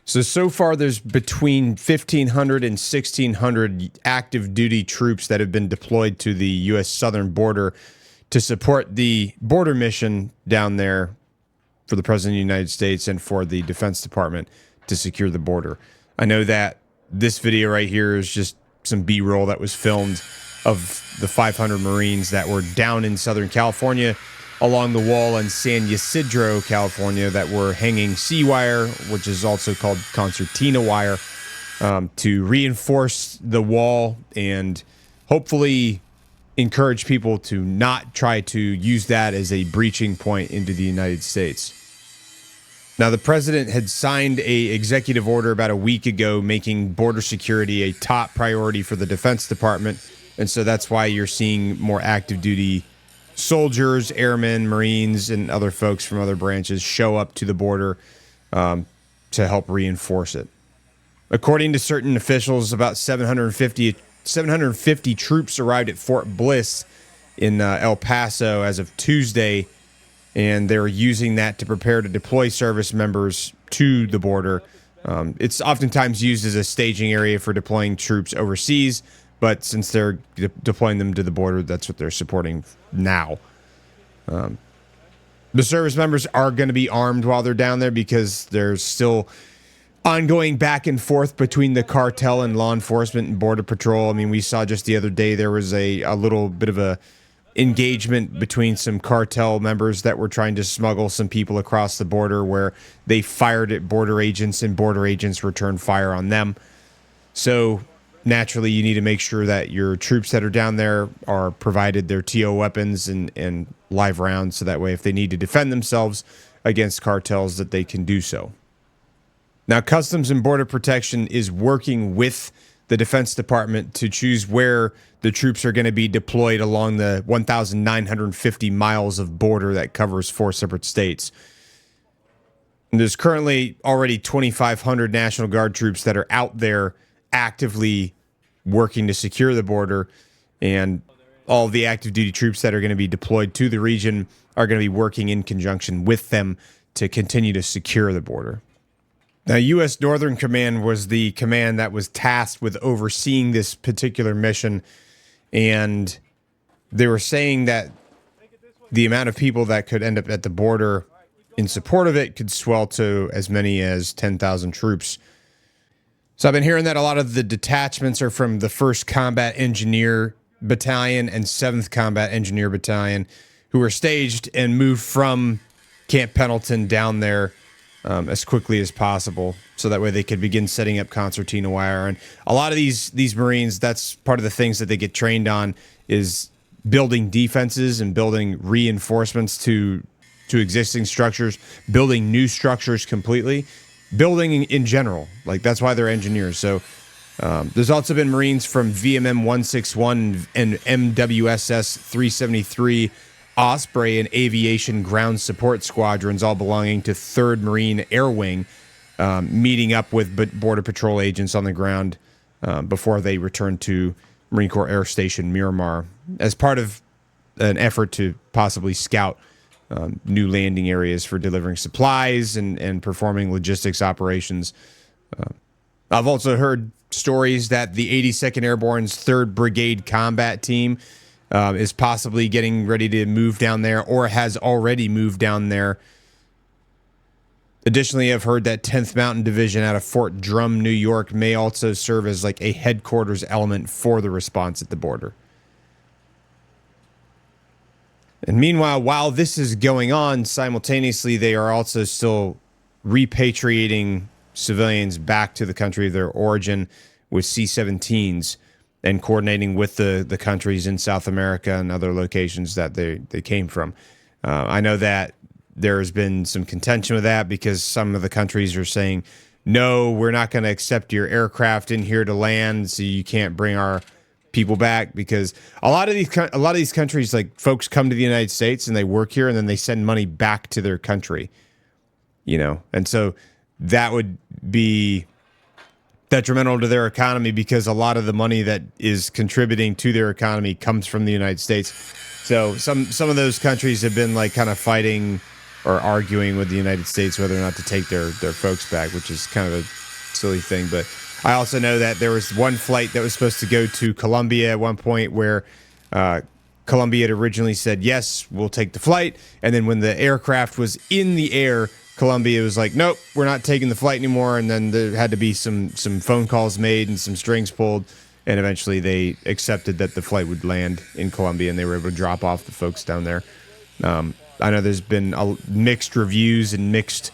So far, there's between 1,500 and 1,600 active duty troops that have been deployed to the U.S. southern border to support the border mission down there for the President of the United States and for the Defense Department to secure the border. I know that this video right here is just some B-roll that was filmed of the 500 Marines that were down in Southern California along the wall in San Ysidro, California, that were hanging sea wire, which is also called concertina wire, to reinforce the wall and hopefully encourage people to not try to use that as a breaching point into the United States. Now, the president had signed an executive order about a week ago making border security a top priority for the Defense Department, and so that's why you're seeing more active duty soldiers, airmen, Marines, and other folks from other branches show up to the border to help reinforce it. According to certain officials, about 750 troops arrived at Fort Bliss in El Paso as of Tuesday, and they're using that to prepare to deploy service members to the border. It's oftentimes used as a staging area for deploying troops overseas, but since they're deploying them to the border, that's what they're supporting now. The service members are going to be armed while they're down there because there's still ongoing back and forth between the cartel and law enforcement and border patrol. I mean, we saw just the other day there was a little bit of a engagement between some cartel members that were trying to smuggle some people across the border where they fired at border agents and border agents returned fire on them. So naturally, you need to make sure that your troops that are down there are provided their TO weapons and live rounds, so that way if they need to defend themselves against cartels, that they can do so. Now, Customs and Border Protection is working with the Defense Department to choose where the troops are going to be deployed along the 1,950 miles of border that covers 4 separate states. And there's currently already 2,500 National Guard troops that are out there actively working to secure the border, and all of the active duty troops that are going to be deployed to the region are going to be working in conjunction with them to continue to secure the border. Now, U.S. Northern Command was the command that was tasked with overseeing this particular mission, and they were saying that the amount of people that could end up at the border in support of it could swell to as many as 10,000 troops. So I've been hearing that a lot of the detachments are from the 1st Combat Engineer Battalion and 7th Combat Engineer Battalion, who were staged and moved from Camp Pendleton down there as quickly as possible, so that way they could begin setting up concertina wire. And a lot of these Marines, that's part of the things that they get trained on, is building defenses and building reinforcements to existing structures, building new structures completely, building in general. Like, that's why they're engineers. So there's also been Marines from VMM 161 and MWSS 373 Osprey and Aviation Ground Support Squadrons, all belonging to 3rd Marine Air Wing, meeting up with Border Patrol agents on the ground before they return to Marine Corps Air Station Miramar as part of an effort to possibly scout new landing areas for delivering supplies and performing logistics operations. I've also heard stories that the 82nd Airborne's 3rd Brigade Combat Team is possibly getting ready to move down there or has already moved down there. Additionally, I've heard that 10th Mountain Division out of Fort Drum, New York may also serve as like a headquarters element for the response at the border. And meanwhile, while this is going on, simultaneously, they are also still repatriating civilians back to the country of their origin with C-17s and coordinating with the countries in South America and other locations that they came from. I know that there has been some contention with that because some of the countries are saying, no, we're not going to accept your aircraft in here to land, so you can't bring our people back, because a lot of these countries, like, folks come to the United States and they work here and then they send money back to their country, you know, and so that would be detrimental to their economy because a lot of the money that is contributing to their economy comes from the United States. So some of those countries have been like kind of fighting are arguing with the United States whether or not to take their folks back, which is kind of a silly thing. But I also know that there was one flight that was supposed to go to Colombia at one point where Colombia had originally said, yes, we'll take the flight. And then when the aircraft was in the air, Colombia was like, nope, we're not taking the flight anymore. And then there had to be some phone calls made and some strings pulled. And eventually they accepted that the flight would land in Colombia and they were able to drop off the folks down there. I know there's been mixed reviews and mixed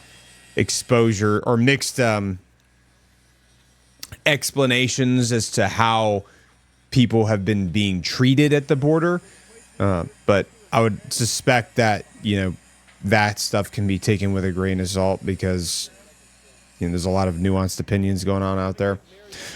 exposure or mixed explanations as to how people have been being treated at the border. But I would suspect that, that stuff can be taken with a grain of salt because, there's a lot of nuanced opinions going on out there.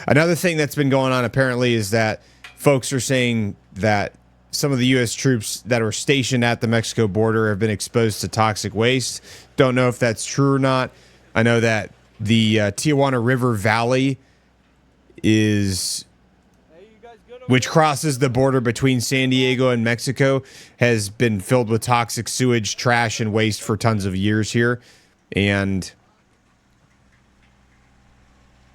Another thing that's been going on apparently is that folks are saying that some of the U.S. troops that are stationed at the Mexico border have been exposed to toxic waste. Don't know if that's true or not. I know that the Tijuana River Valley which crosses the border between San Diego and Mexico, has been filled with toxic sewage, trash, and waste for tons of years here. And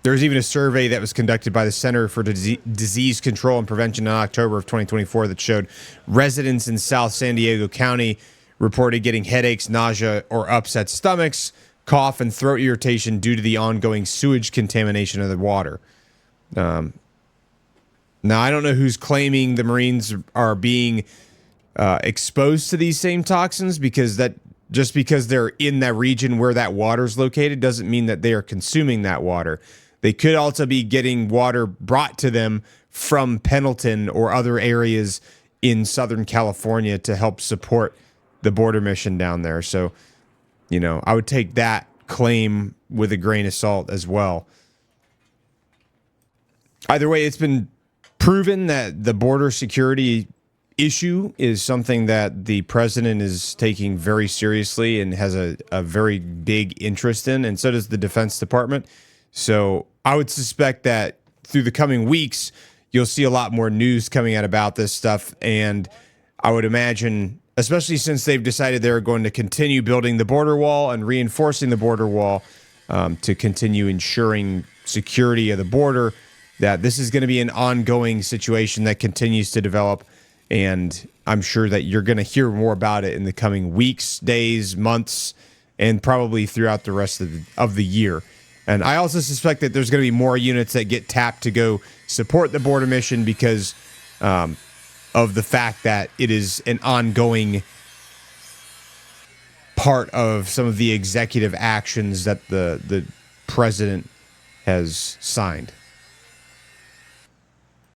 there's even a survey that was conducted by the Center for Disease Control and Prevention in October of 2024 that showed residents in South San Diego County reported getting headaches, nausea, or upset stomachs, cough, and throat irritation due to the ongoing sewage contamination of the water. Now, I don't know who's claiming the Marines are being exposed to these same toxins, because that just because they're in that region where that water's located doesn't mean that they are consuming that water. They could also be getting water brought to them from Pendleton or other areas in Southern California to help support the border mission down there. So, I would take that claim with a grain of salt as well. Either way, it's been proven that the border security issue is something that the president is taking very seriously and has a very big interest in, and so does the Defense Department. So I would suspect that through the coming weeks, you'll see a lot more news coming out about this stuff. And I would imagine, especially since they've decided they're going to continue building the border wall and reinforcing the border wall to continue ensuring security of the border, that this is going to be an ongoing situation that continues to develop. And I'm sure that you're going to hear more about it in the coming weeks, days, months, and probably throughout the rest of the year. And I also suspect that there's going to be more units that get tapped to go support the border mission because of the fact that it is an ongoing part of some of the executive actions that the president has signed.